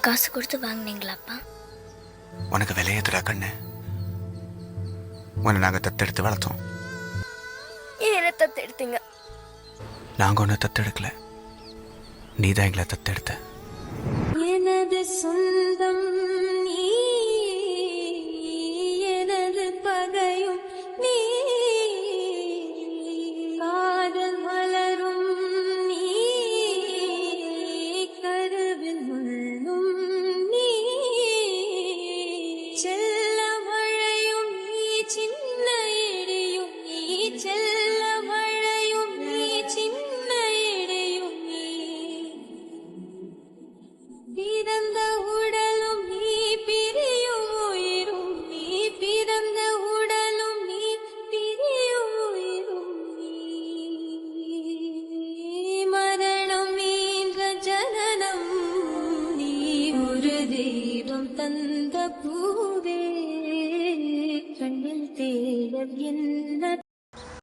காசு கொடுத்து வாங்கினீங்களாப்பா? உனக்கு விலையேதுடா கண்ணு. உன்னை நாங்கள் தத்தெடுத்து வளர்த்தோம். என்ன தத்தெடுத்தீங்க? நாங்கள் ஒன்று தத்தெடுக்கல, நீ தான் எங்களை தத்தெடுத்த. எனது சொந்தம் நீ, எனது பகையும் நீ, காதல் மலரும் நீ, கருவில் முள்ளும் நீ, செல்ல மழையும் நீ, சின்ன இடியும் நீ, செல்ல மழையும் நீ, சின்ன இடியும் நீ, பிறந்த உடலும் நீ, பிரியும் உயிரும் நீ, பிறந்த உடலும் நீ, பிரியும் உயிரும் நீ, மரணம் நீங்க ஜனனம் நீ, ஒரு தெய்வம் தந்த பூவே, கண்ணில் தேடல் என்ன